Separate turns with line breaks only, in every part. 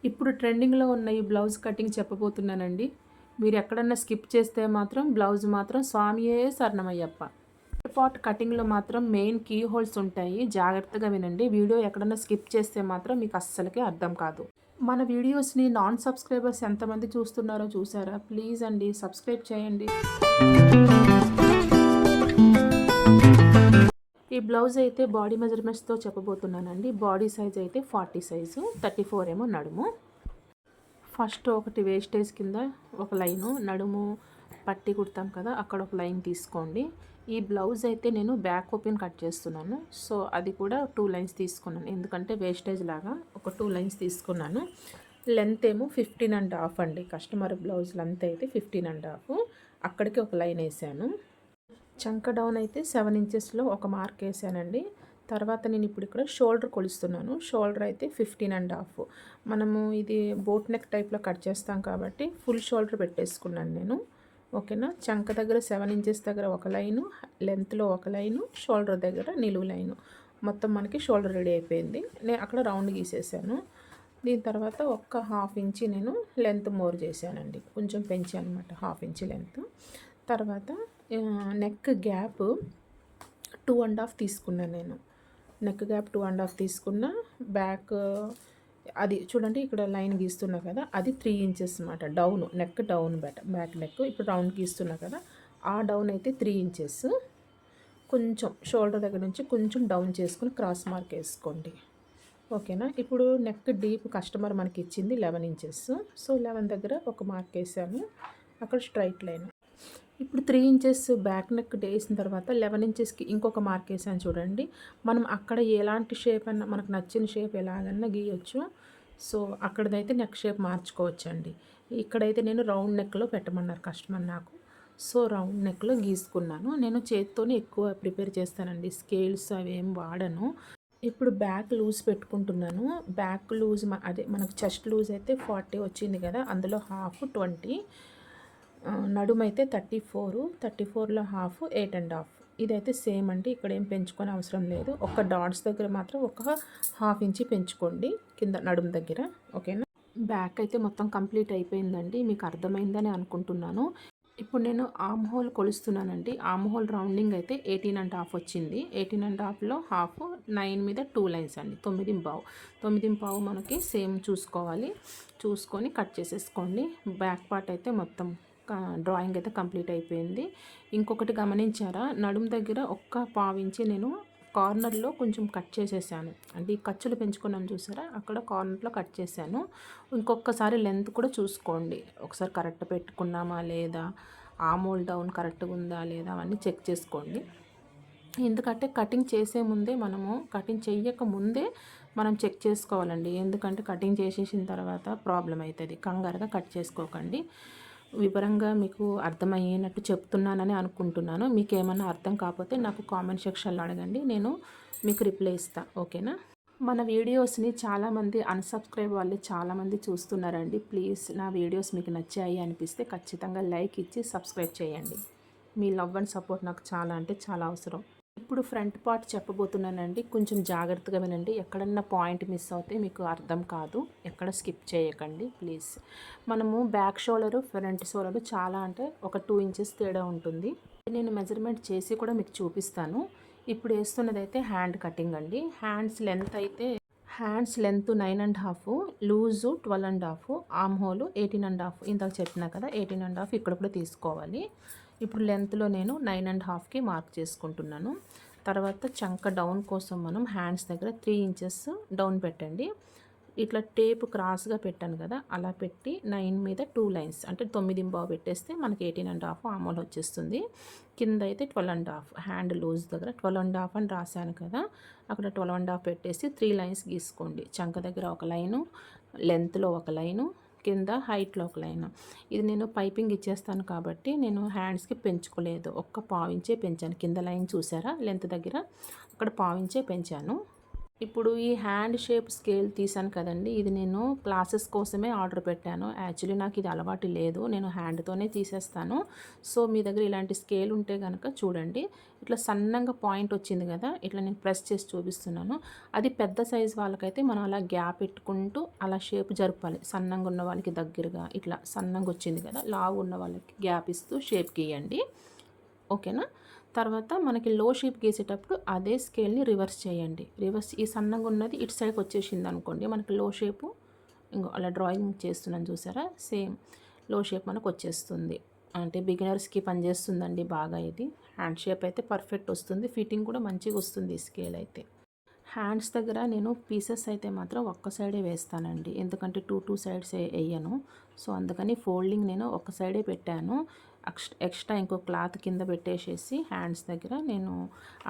ఇప్పుడు ట్రెండింగ్‌లో ఉన్న ఈ బ్లౌజ్ కటింగ్ చెప్పబోతున్నానండి. మీరు ఎక్కడన్నా స్కిప్ చేస్తే మాత్రం బ్లౌజ్ మాత్రం స్వామియే శరణమయ్యప్ప. పార్ట్ కటింగ్‌లో మాత్రం మెయిన్ కీ హోల్స్ ఉంటాయి. జాగ్రత్తగా వినండి. వీడియో ఎక్కడన్నా స్కిప్ చేస్తే మాత్రం మీకు అస్సలకి అర్థం కాదు. మన వీడియోస్‌ని నాన్ సబ్స్క్రైబర్స్ ఎంతమంది చూస్తున్నారో చూసారా? ప్లీజ్ అండి సబ్స్క్రైబ్ చేయండి. ఈ బ్లౌజ్ అయితే బాడీ మెజర్మెంట్స్‌తో చెప్పబోతున్నానండి. బాడీ సైజ్ అయితే 40 సైజు, 34 ఏమో నడుము. ఫస్ట్ ఒకటి వేస్టేజ్ కింద ఒక లైను, నడుము పట్టి కుడతాం కదా అక్కడ ఒక లైన్ తీసుకోండి. ఈ బ్లౌజ్ అయితే నేను బ్యాక్ ఓపెన్ కట్ చేస్తున్నాను. సో అది కూడా 2 లైన్స్ తీసుకున్నాను. ఎందుకంటే వేస్టేజ్ లాగా ఒక 2 లైన్స్ తీసుకున్నాను. లెంత్ ఏమో 15.5 అండి. కస్టమర్ బ్లౌజ్ లెంత్ అయితే 15.5. అక్కడికి ఒక లైన్ వేసాను. చంక డౌన్ అయితే 7 ఇంచెస్లో ఒక మార్క్ వేసానండి. తర్వాత నేను ఇప్పుడు ఇక్కడ షోల్డర్ కొలుస్తున్నాను. షోల్డర్ అయితే 15.5. మనము ఇది బోట్ నెక్ టైప్లో కట్ చేస్తాం కాబట్టి ఫుల్ షోల్డర్ పెట్టేసుకున్నాను నేను. ఓకేనా. చంక దగ్గర 7 ఇంచెస్ దగ్గర ఒక లైను, లెంత్లో ఒక లైను, షోల్డర్ దగ్గర నిలువు లైను. మొత్తం మనకి షోల్డర్ రెడీ అయిపోయింది. నేను అక్కడ రౌండ్ గీసేసాను. దీని తర్వాత ఒక్క హాఫ్ ఇంచి నేను లెంత్ మోర్ చేశానండి. కొంచెం పెంచాను అనమాట, హాఫ్ ఇంచి లెంత్. తర్వాత నెక్ గ్యాప్ 2.5 తీసుకున్నాను నేను. నెక్ గ్యాప్ 2.5 తీసుకున్న. బ్యాక్ అది చూడండి ఇక్కడ లైన్ గీస్తున్నా కదా అది 3 ఇంచెస్ అనమాట. Down neck down back neck ఇప్పుడు రౌండ్ గీస్తున్నా కదా ఆ డౌన్ అయితే 3 ఇంచెస్. కొంచెం షోల్డర్ దగ్గర నుంచి కొంచెం డౌన్ చేసుకుని క్రాస్ మార్క్ వేసుకోండి. ఓకేనా. ఇప్పుడు నెక్ డీప్ కస్టమర్ మనకి ఇచ్చింది 11 ఇంచెస్. సో 11 దగ్గర ఒక మార్క్ వేసాను. అక్కడ స్ట్రైట్ లైన్. ఇప్పుడు 3 ఇంచెస్ బ్యాక్ నెక్ వేసిన తర్వాత 11 ఇంచెస్కి ఇంకొక మార్క్ వేసాను చూడండి. మనం అక్కడ ఎలాంటి షేప్ అన్నా మనకు నచ్చిన షేప్ ఎలాగన్నా గీయొచ్చు. సో అక్కడదైతే నెక్ షేప్ మార్చుకోవచ్చండి. ఇక్కడైతే నేను రౌండ్ నెక్లో పెట్టమన్నారు కస్టమర్ నాకు. సో రౌండ్ నెక్లో గీసుకున్నాను. నేను చేత్తోనే ఎక్కువ ప్రిపేర్ చేస్తానండి, స్కేల్స్ అవి ఏం వాడను. ఇప్పుడు బ్యాక్ లూజ్ పెట్టుకుంటున్నాను. బ్యాక్ లూజ్ అదే మనకు చెస్ట్ లూజ్ అయితే 40 వచ్చింది కదా, అందులో హాఫ్ 20. నడుమైతే 34, 34లో హాఫ్ 8.5. ఇదైతే సేమ్ అండి. ఇక్కడ ఏం పెంచుకొని అవసరం లేదు. ఒక డాట్స్ దగ్గర మాత్రం ఒక హాఫ్ ఇంచి పెంచుకోండి కింద నడుము దగ్గర. ఓకేనా. బ్యాక్ అయితే మొత్తం కంప్లీట్ అయిపోయిందండి. మీకు అర్థమైందని అనుకుంటున్నాను. ఇప్పుడు నేను ఆమ్ హోల్ కొలుస్తున్నానండి. ఆమ్ హోల్ రౌండింగ్ అయితే 18.5 వచ్చింది. 18.5లో హాఫ్ 9 మీద 2 లైన్స్ అండి. 9.5. 9.5 మనకి సేమ్ చూసుకోవాలి. చూసుకొని కట్ చేసేసుకోండి. బ్యాక్ పార్ట్ అయితే మొత్తం డ్రాయింగ్ అయితే కంప్లీట్ అయిపోయింది. ఇంకొకటి గమనించారా, నడుము దగ్గర ఒక్క పావించి నేను కార్నర్లో కొంచెం కట్ చేసేసాను. అంటే ఈ ఖర్చులు పెంచుకున్నాం చూసారా, అక్కడ కార్నర్లో కట్ చేశాను. ఇంకొకసారి లెంత్ కూడా చూసుకోండి. ఒకసారి కరెక్ట్ పెట్టుకున్నామా లేదా, ఆమోల్ డౌన్ కరెక్ట్గా ఉందా లేదా అవన్నీ చెక్ చేసుకోండి. ఎందుకంటే కటింగ్ చేసే ముందే కటింగ్ చేయక ముందే మనం చెక్ చేసుకోవాలండి. ఎందుకంటే కటింగ్ చేసేసిన తర్వాత ప్రాబ్లం అవుతుంది. కంగారుగా కట్ చేసుకోకండి. వివరంగా మీకు అర్థమయ్యేటట్టు చెప్తున్నానని అనుకుంటున్నాను. మీకు ఏమైనా అర్థం కాకపోతే నాకు కామెంట్ సెక్షన్లో అడగండి, నేను మీకు రిప్లై ఇస్తాను. ఓకేనా. మన వీడియోస్ని చాలామంది అన్సబ్స్క్రైబ్ వాళ్ళు చాలామంది చూస్తున్నారండి. ప్లీజ్ నా వీడియోస్ మీకు నచ్చాయి అనిపిస్తే ఖచ్చితంగా లైక్ ఇచ్చి సబ్స్క్రైబ్ చేయండి. మీ లవ్ అండ్ సపోర్ట్ నాకు చాలా అంటే చాలా అవసరం. ఇప్పుడు ఫ్రంట్ పార్ట్ చెప్పబోతున్నానండి. కొంచెం జాగ్రత్తగా వినండి. ఎక్కడన్నా పాయింట్ మిస్ అవుతే మీకు అర్థం కాదు. ఎక్కడ స్కిప్ చేయకండి ప్లీజ్. మనము బ్యాక్ షోల్డరు ఫ్రంట్ షోల్డరు చాలా అంటే ఒక 2 ఇంచెస్ తేడా ఉంటుంది. నేను మెజర్మెంట్ చేసి కూడా మీకు చూపిస్తాను. ఇప్పుడు వేస్తున్నది అయితే హ్యాండ్ కటింగ్ అండి. Hands length 9.5, loose 12.5, arm hole 18.5. ఇంతకు చెప్పినా కదా 18.5 ఇక్కడ కూడా తీసుకోవాలి. ఇప్పుడు లెంత్లో నేను 9.5కి మార్క్ చేసుకుంటున్నాను. తర్వాత చంక డౌన్ కోసం మనం హ్యాండ్స్ దగ్గర 3 ఇంచెస్ డౌన్ పెట్టండి. ఇట్లా టేప్ క్రాస్గా పెట్టాను కదా, అలా పెట్టి 9 మీద 2 లైన్స్ అంటే 9.5 పెట్టేస్తే మనకి 18.5 ఆమోల్ వచ్చేస్తుంది. కింద అయితే 12.5, హ్యాండ్ లూజ్ దగ్గర 12.5 అని రాశాను కదా, అక్కడ 12.5 పెట్టేసి 3 లైన్స్ గీసుకోండి. చంక దగ్గర ఒక లైను, లెంత్లో ఒక లైను, కింద హైట్లో ఒక లైన్. ఇది నేను పైపింగ్ ఇచ్చేస్తాను కాబట్టి నేను హ్యాండ్స్కి పెంచుకోలేదు. ఒక్క పావించే పెంచాను. కింద లైన్ చూసారా లెంత్ దగ్గర, అక్కడ పావించే పెంచాను. ఇప్పుడు ఈ హ్యాండ్ షేప్ స్కేల్ తీసాను కదండి, ఇది నేను క్లాసెస్ కోసమే ఆర్డర్ పెట్టాను. యాక్చువల్లీ నాకు ఇది అలవాటు లేదు, నేను హ్యాండ్తోనే తీసేస్తాను. సో మీ దగ్గర ఇలాంటి స్కేల్ ఉంటే కనుక చూడండి, ఇట్లా సన్నంగా పాయింట్ వచ్చింది కదా, ఇట్లా నేను ప్రెస్ చేసి చూపిస్తున్నాను. అది పెద్ద సైజ్ వాళ్ళకైతే మనం అలా గ్యాప్ పెట్టుకుంటూ అలా షేప్ జరపాలి. సన్నంగా ఉన్న వాళ్ళకి దగ్గరగా ఇట్లా సన్నంగా వచ్చింది కదా, లావు ఉన్న వాళ్ళకి గ్యాప్ ఇస్తూ షేప్ గీయండి. ఓకేనా. తర్వాత మనకి లో షేప్ గీసేటప్పుడు అదే స్కేల్ని రివర్స్ చేయండి. రివర్స్ ఈ సన్నగా ఉన్నది ఇటు సైడ్కి వచ్చేసింది అనుకోండి, మనకి లో షేపు ఇంకో అలా డ్రాయింగ్ చేస్తున్నాను చూసారా, సేమ్ లో షేప్ మనకు వచ్చేస్తుంది. అంటే బిగినర్స్కి పనిచేస్తుందండి బాగా. ఇది హ్యాండ్ షేప్ అయితే పర్ఫెక్ట్ వస్తుంది, ఫిట్టింగ్ కూడా మంచిగా వస్తుంది ఈ స్కేల్ అయితే. హ్యాండ్స్ దగ్గర నేను పీసెస్ అయితే మాత్రం ఒక్క సైడే వేస్తానండి, ఎందుకంటే టూ సైడ్స్ వేయను. సో అందుకని ఫోల్డింగ్ నేను ఒక సైడే పెట్టాను. ఎక్స్ట్రా ఇంకో క్లాత్ కింద పెట్టేసేసి హ్యాండ్స్ దగ్గర నేను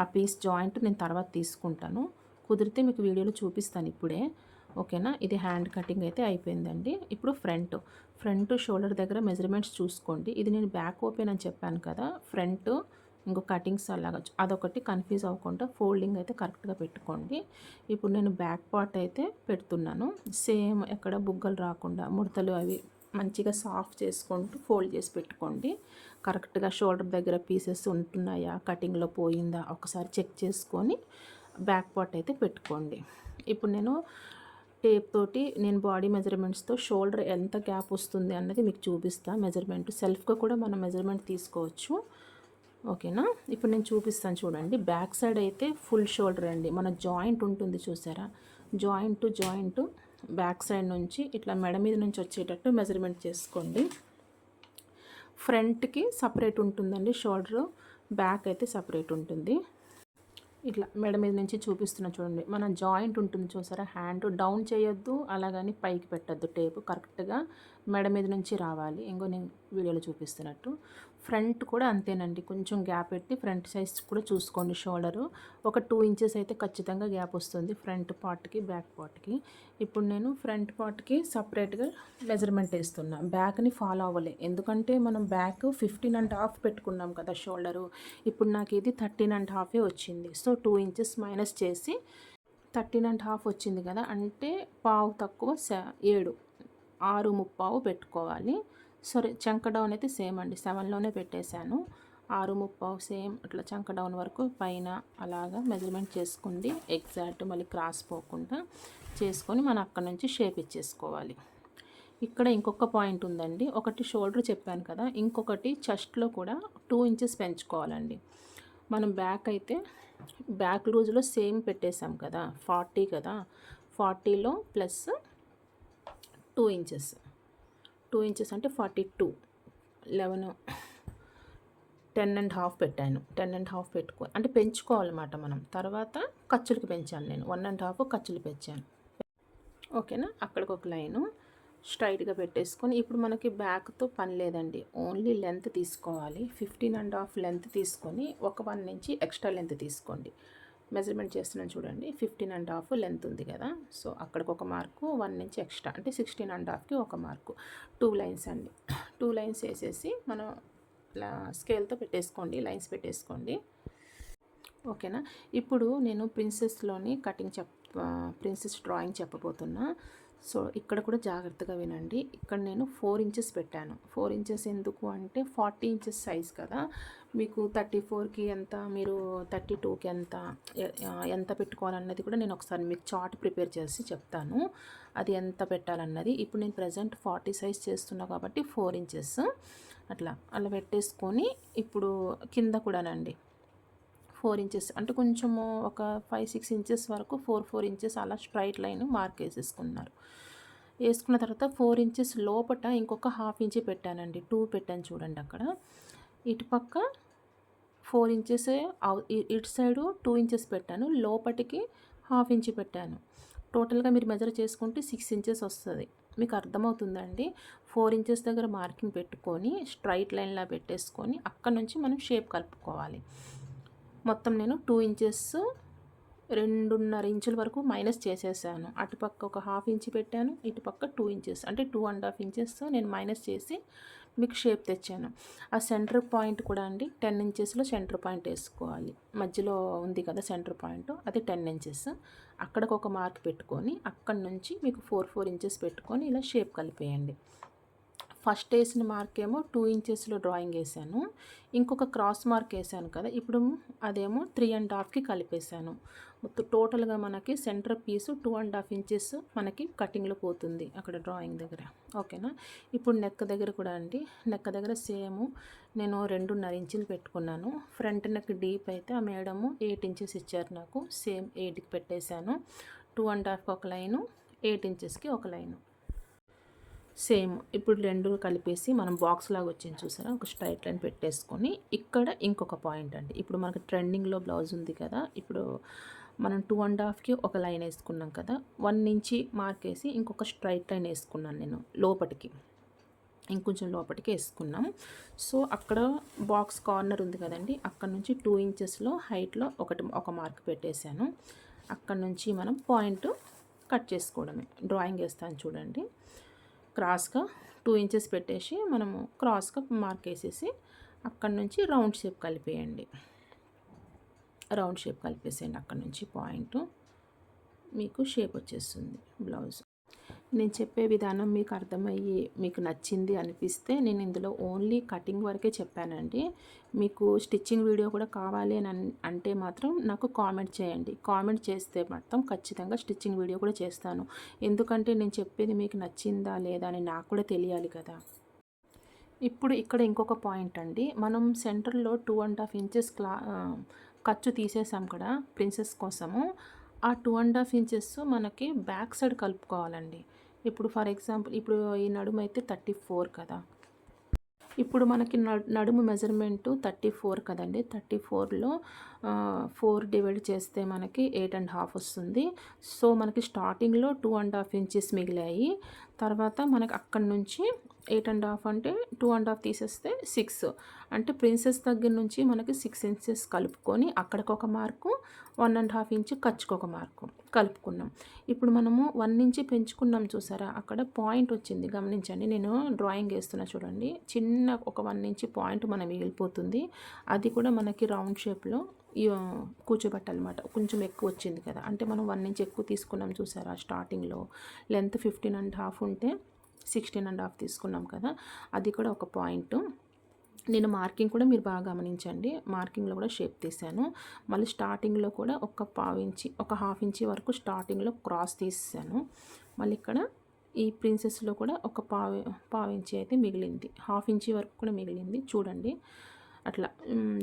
ఆ పీస్ జాయింట్ నేను తర్వాత తీసుకుంటాను. కుదిరితే మీకు వీడియోలో చూపిస్తాను ఇప్పుడే. ఓకేనా. ఇది హ్యాండ్ కటింగ్ అయితే అయిపోయిందండి. ఇప్పుడు ఫ్రంట్ షోల్డర్ దగ్గర మెజర్మెంట్స్ చూసుకోండి. ఇది నేను బ్యాక్ ఓపెన్ అని చెప్పాను కదా, ఫ్రంట్ ఇంకో కటింగ్స్ అలాగా అదొకటి కన్ఫ్యూజ్ అవ్వకుండా ఫోల్డింగ్ అయితే కరెక్ట్గా పెట్టుకోండి. ఇప్పుడు నేను బ్యాక్ పార్ట్ అయితే పెడుతున్నాను. సేమ్ ఎక్కడ బుగ్గలు రాకుండా ముడతలు అవి మంచిగా సాఫ్ట్ చేసుకుంటూ ఫోల్డ్ చేసి పెట్టుకోండి. కరెక్ట్గా షోల్డర్ దగ్గర పీసెస్ ఉంటున్నాయా, కటింగ్లో పోయిందా ఒకసారి చెక్ చేసుకొని బ్యాక్ పార్ట్ అయితే పెట్టుకోండి. ఇప్పుడు నేను టేప్ తోటి నేను బాడీ మెజర్మెంట్స్తో షోల్డర్ ఎంత గ్యాప్ వస్తుంది అన్నది మీకు చూపిస్తాను. మెజర్మెంట్ సెల్ఫ్గా కూడా మనం మెజర్మెంట్ తీసుకోవచ్చు. ఓకేనా. ఇప్పుడు నేను చూపిస్తాను చూడండి. బ్యాక్ సైడ్ అయితే ఫుల్ షోల్డర్ అండి, మన జాయింట్ ఉంటుంది చూసారా, joint to joint back side నుంచి ఇట్లా మెడ మీద నుంచి వచ్చేటట్టు మెజర్మెంట్ చేసుకోండి. ఫ్రంట్కి సపరేట్ ఉంటుందండి షోల్డర్, బ్యాక్ అయితే సపరేట్ ఉంటుంది. ఇట్లా మెడ మీద నుంచి చూపిస్తున్నా చూడండి, మన జాయింట్ ఉంటుంది చూసారా, హ్యాండ్ డౌన్ చేయొద్దు అలాగని పైకి పెట్టద్దు, టేపు కరెక్ట్గా మెడ మీద నుంచి రావాలి. ఇంకో నేను వీడియోలో చూపిస్తున్నట్టు. ఫ్రంట్ కూడా అంతేనండి, కొంచెం గ్యాప్ పెట్టి ఫ్రంట్ సైజ్ కూడా చూసుకోండి. షోల్డరు ఒక 2 ఇంచెస్ అయితే ఖచ్చితంగా గ్యాప్ వస్తుంది ఫ్రంట్ పార్ట్కి బ్యాక్ పార్ట్కి. ఇప్పుడు నేను ఫ్రంట్ పార్ట్కి సపరేట్గా మెజర్మెంట్ వేస్తున్నా, బ్యాక్ని ఫాలో అవ్వలే, ఎందుకంటే మనం బ్యాక్ 15.5 పెట్టుకున్నాం కదా షోల్డరు. ఇప్పుడు నాకు ఇది 13.5 వచ్చింది. సో 2 ఇంచెస్ మైనస్ చేసి 13.5 వచ్చింది కదా, అంటే పావు తక్కువ 7, 6:15 పెట్టుకోవాలి. సరే చంక డౌన్ అయితే సేమ్ అండి, 7లోనే పెట్టేశాను. 6:15 సేమ్ అట్లా చంక డౌన్ వరకు పైన అలాగా మెజర్మెంట్ చేసుకోండి. ఎగ్జాక్ట్ మళ్ళీ క్రాస్ పోకుండా చేసుకొని మనం అక్కడ నుంచి షేప్ ఇచ్చేసుకోవాలి. ఇక్కడ ఇంకొక పాయింట్ ఉందండి, ఒకటి షోల్డర్ చెప్పాను కదా, ఇంకొకటి చెస్ట్లో కూడా 2 ఇంచెస్ పెంచుకోవాలండి. మనం బ్యాక్ అయితే బ్యాక్ లూజ్లో సేమ్ పెట్టేసాం కదా, 40 కదా, 40లో ప్లస్ 2 ఇంచెస్, 2 ఇంచెస్ అంటే 42, 11, 10.5 పెట్టాను. 10.5 పెట్టుకో అంటే పెంచుకోవాలన్నమాట మనం. తర్వాత ఖర్చులకి పెంచాను నేను 1.5 ఖర్చులు పెంచాను. ఓకేనా. అక్కడికి ఒక లైను స్ట్రైట్గా పెట్టేసుకొని ఇప్పుడు మనకి బ్యాక్తో పని లేదండి, ఓన్లీ లెంత్ తీసుకోవాలి. 15.5 లెంత్ తీసుకొని ఒక 1 ఇంచ్ ఎక్స్ట్రా లెంత్ తీసుకోండి. మెజర్మెంట్ చేస్తున్నాను చూడండి, 15.5 లెంత్ ఉంది కదా, సో అక్కడికి ఒక మార్కు, 1 ఇంచ్ ఎక్స్ట్రా అంటే 16.5కి ఒక మార్కు. 2 లైన్స్ అండి, 2 లైన్స్ వేసేసి మనం స్కేల్తో పెట్టేసుకోండి, లైన్స్ పెట్టేసుకోండి. ఓకేనా. ఇప్పుడు నేను ప్రిన్సెస్లోని ప్రిన్సెస్ డ్రాయింగ్ చెప్పబోతున్నా. సో ఇక్కడ కూడా జాగ్రత్తగా వినండి. ఇక్కడ నేను 4 ఇంచెస్ పెట్టాను. 4 ఇంచెస్ ఎందుకు అంటే 40 ఇంచెస్ సైజ్ కదా, మీకు 34కి ఎంత, మీరు 32కి ఎంత పెట్టుకోవాలన్నది కూడా నేను ఒకసారి మీకు చార్ట్ ప్రిపేర్ చేసి చెప్తాను, అది ఎంత పెట్టాలన్నది. ఇప్పుడు నేను ప్రజెంట్ 40 సైజ్ చేస్తున్నా కాబట్టి 4 ఇంచెస్ అలా పెట్టేసుకొని ఇప్పుడు కింద కూడానండి 4 ఇంచెస్ అంటే కొంచెము ఒక 5-6 ఇంచెస్ వరకు 4 ఇంచెస్ అలా స్ట్రైట్ లైన్ మార్క్ వేసుకున్న తర్వాత 4 ఇంచెస్ లోపట ఇంకొక హాఫ్ ఇంచ్ పెట్టానండి, 2 పెట్టాను చూడండి అక్కడ. ఇటుపక్క 4 ఇంచెస్, ఇటు సైడు 2 ఇంచెస్ పెట్టాను, లోపటికి హాఫ్ ఇంచ్ పెట్టాను. టోటల్గా మీరు మెజర్ చేసుకుంటే 6 ఇంచెస్ వస్తుంది. మీకు అర్థమవుతుందండి. 4 ఇంచెస్ దగ్గర మార్కింగ్ పెట్టుకొని స్ట్రైట్ లైన్లా పెట్టేసుకొని అక్కడ నుంచి మనం షేప్ కలుపుకోవాలి. మొత్తం నేను 2 ఇంచెస్ 2.5 ఇంచుల వరకు మైనస్ చేసేసాను. అటుపక్క ఒక హాఫ్ ఇంచ్ పెట్టాను, ఇటుపక్క 2 ఇంచెస్ అంటే 2.5 ఇంచెస్ నేను మైనస్ చేసి మీకు షేప్ తెచ్చాను. ఆ సెంటర్ పాయింట్ కూడా అండి 10 ఇంచెస్లో సెంటర్ పాయింట్ వేసుకోవాలి. మధ్యలో ఉంది కదా సెంటర్ పాయింట్, అది 10 ఇంచెస్. అక్కడికి ఒక మార్క్ పెట్టుకొని అక్కడి నుంచి మీకు 4 ఇంచెస్ పెట్టుకొని ఇలా షేప్ కలిపేయండి. ఫస్ట్ వేసిన మార్క్ ఏమో 2 ఇంచెస్లో డ్రాయింగ్ వేసాను, ఇంకొక క్రాస్ మార్క్ వేసాను కదా, ఇప్పుడు అదేమో 3.5కి కలిపేశాను. మొత్తం టోటల్గా మనకి సెంటర్ పీసు 2.5 ఇంచెస్ మనకి కటింగ్లో పోతుంది అక్కడ డ్రాయింగ్ దగ్గర. ఓకేనా. ఇప్పుడు నెక్ దగ్గర కూడా అండి, నెక్ దగ్గర సేమ్ నేను 2.5 ఇంచులు పెట్టుకున్నాను. ఫ్రంట్ నెక్ డీప్ అయితే ఆ మేడము 8 ఇంచెస్ ఇచ్చారు నాకు, సేమ్ 8కి పెట్టేశాను. 2.5కి ఒక లైను, 8 ఇంచెస్కి ఒక లైను సేమ్. ఇప్పుడు రెండు కలిపేసి మనం బాక్స్ లాగా వచ్చింది చూసారా, ఒక స్ట్రైట్ లైన్ పెట్టేసుకొని ఇక్కడ ఇంకొక పాయింట్ అండి. ఇప్పుడు మనకు ట్రెండింగ్లో బ్లౌజ్ ఉంది కదా, ఇప్పుడు మనం 2.5కి ఒక లైన్ వేసుకున్నాం కదా, 1 నుంచి మార్క్ వేసి ఇంకొక స్ట్రైట్ లైన్ వేసుకున్నాను నేను లోపటికి, ఇంకొంచెం లోపలికి వేసుకున్నాం. సో అక్కడ బాక్స్ కార్నర్ ఉంది కదండి, అక్కడ నుంచి 2 ఇంచెస్లో హైట్లో ఒక మార్క్ పెట్టేశాను. అక్కడ నుంచి మనం పాయింట్ కట్ చేసుకోవడమే. డ్రాయింగ్ వేస్తాను చూడండి, క్రాస్గా 2 ఇంచెస్ పెట్టేసి మనము క్రాస్గా మార్క్ వేసేసి అక్కడ నుంచి రౌండ్ షేప్ కలిపేయండి. రౌండ్ షేప్ కలిపేసేయండి. అక్కడ నుంచి పాయింట్ మీకు షేప్ వచ్చేస్తుంది బ్లౌజ్. నేను చెప్పే విధానం మీకు అర్థమయ్యి మీకు నచ్చింది అనిపిస్తే నేను ఇందులో ఓన్లీ కటింగ్ వరకే చెప్పానండి. మీకు స్టిచ్చింగ్ వీడియో కూడా కావాలి అని అంటే మాత్రం నాకు కామెంట్ చేయండి. కామెంట్ చేస్తే మాత్రం ఖచ్చితంగా స్టిచ్చింగ్ వీడియో కూడా చేస్తాను. ఎందుకంటే నేను చెప్పేది మీకు నచ్చిందా లేదా అని నాకు కూడా తెలియాలి కదా. ఇప్పుడు ఇక్కడ ఇంకొక పాయింట్ అండి, మనం సెంటర్లో 2.5 ఇంచెస్ ఖర్చు తీసేసాం కదా ప్రిన్సెస్ కోసము. ఆ 2.5 ఇంచెస్ మనకి బ్యాక్ సైడ్ కలుపుకోవాలండి. ఇప్పుడు ఫర్ ఎగ్జాంపుల్ ఇప్పుడు ఈ నడుము అయితే 34 కదా, ఇప్పుడు మనకి నడుము మెజర్మెంటు 34 కదండి. 34లో 4 డివైడ్ చేస్తే మనకి 8.5 వస్తుంది. సో మనకి స్టార్టింగ్లో 2.5 ఇంచెస్ మిగిలాయి. తర్వాత మనకి అక్కడి నుంచి 8.5 అంటే 2.5 తీసేస్తే 6, అంటే ప్రిన్సెస్ దగ్గర నుంచి మనకి 6 ఇంచెస్ కలుపుకొని అక్కడికి ఒక మార్కు, 1.5 ఇంచు ఖర్చుకు ఒక మార్కు కలుపుకున్నాం. ఇప్పుడు మనము 1 ఇంచు పెంచుకున్నాం చూసారా, అక్కడ పాయింట్ వచ్చింది గమనించండి. నేను డ్రాయింగ్ వేస్తున్నా చూడండి, చిన్న ఒక 1 ఇంచు పాయింట్ మనకి మిగిలిపోతుంది. అది కూడా మనకి రౌండ్ షేప్లో కూర్చోబెట్టాలన్నమాట. కొంచెం ఎక్కువ వచ్చింది కదా, అంటే మనం 1 ఇంచ్ ఎక్కువ తీసుకున్నాం చూసారా. స్టార్టింగ్లో లెంత్ 15.5 ఉంటే 16.5 తీసుకున్నాం కదా, అది కూడా ఒక పాయింట్. నేను మార్కింగ్ కూడా మీరు బాగా గమనించండి, మార్కింగ్లో కూడా షేప్ తీసాను. మళ్ళీ స్టార్టింగ్లో కూడా ఒక హాఫ్ ఇంచి వరకు స్టార్టింగ్లో క్రాస్ తీసాను. మళ్ళీ ఇక్కడ ఈ ప్రిన్సెస్లో కూడా ఒక పావు ఇంచి అయితే మిగిలింది, హాఫ్ ఇంచి వరకు కూడా మిగిలింది చూడండి. అట్లా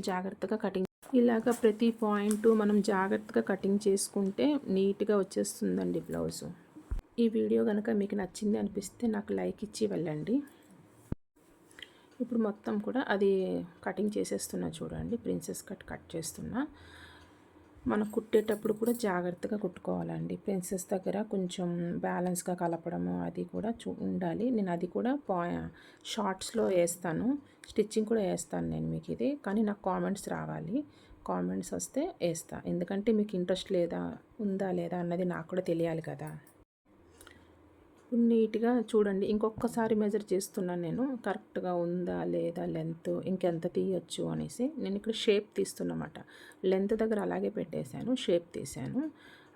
జాగ్రత్తగా కటింగ్, ఇలాగ ప్రతి పాయింట్ మనం జాగ్రత్తగా కటింగ్ చేసుకుంటే నీట్గా వచ్చేస్తుందండి బ్లౌజు. ఈ వీడియో కనుక మీకు నచ్చింది అనిపిస్తే నాకు లైక్ ఇచ్చి వెళ్ళండి. ఇప్పుడు మొత్తం కూడా అది కటింగ్ చేసేస్తున్నా చూడండి, ప్రిన్సెస్ కట్ చేస్తున్నా. మనం కుట్టేటప్పుడు కూడా జాగ్రత్తగా కుట్టుకోవాలండి. ప్రిన్సెస్ దగ్గర కొంచెం బ్యాలెన్స్గా కలపడము అది కూడా ఉండాలి. నేను అది కూడా షార్ట్స్లో వేస్తాను, స్టిచ్చింగ్ కూడా వేస్తాను నేను మీకు ఇది. కానీ నాకు కామెంట్స్ రావాలి, కామెంట్స్ వస్తే వేస్తా. ఎందుకంటే మీకు ఇంట్రెస్ట్ ఉందా లేదా అన్నది నాకు కూడా తెలియాలి కదా. నీట్గా చూడండి, ఇంకొకసారి మెజర్ చేస్తున్నాను నేను, కరెక్ట్గా ఉందా లేదా, లెంత్ ఇంకెంత తీయచ్చు అనేసి. నేను ఇక్కడ షేప్ తీస్తున్నమాట, లెంత్ దగ్గర అలాగే పెట్టేశాను, షేప్ తీసాను.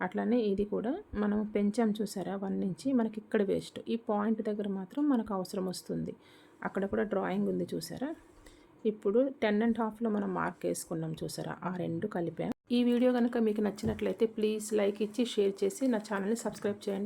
అట్లానే ఇది కూడా మనం పెంచాం చూసారా 1 నుంచి, మనకి ఇక్కడ వేస్ట్, ఈ పాయింట్ దగ్గర మాత్రం మనకు అవసరం వస్తుంది. అక్కడ కూడా డ్రాయింగ్ ఉంది చూసారా. ఇప్పుడు 10.5లో మనం మార్క్ వేసుకున్నాం చూసారా, ఆ రెండు కలిపాం. ఈ వీడియో కనుక మీకు నచ్చినట్లయితే ప్లీజ్ లైక్ ఇచ్చి షేర్ చేసి నా ఛానల్ని సబ్స్క్రైబ్ చేయండి.